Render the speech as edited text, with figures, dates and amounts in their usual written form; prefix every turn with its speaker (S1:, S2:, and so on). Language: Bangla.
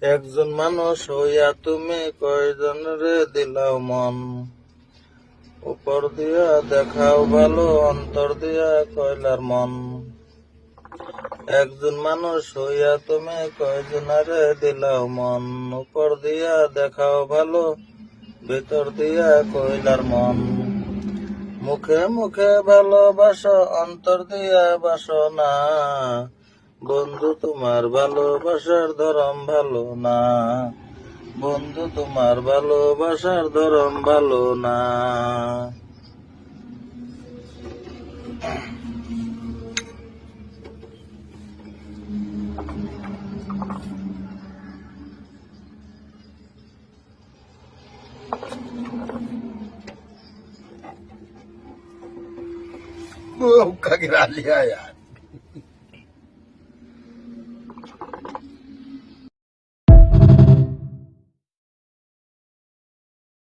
S1: একজন মানুষ হইয়া তুমি কয়জনরে দিলাও মন, উপর দিয়া দেখাও ভালো অন্তর দিয়া কয়লার মন। একজন মানুষ হইয়া তুমি কয়জনারে দিলাও মন, উপর দিয়া দেখাও ভালো ভিতর দিয়া কয়লার মন। মুখে মুখে ভালোবাসো অন্তর দিয়া বাসো না, বন্ধু তোমার ভালোবাসার ধরম ভালো না, বন্ধু তোমার ভালোবাসার ধরম ভালো না। Buka kira lihat ya.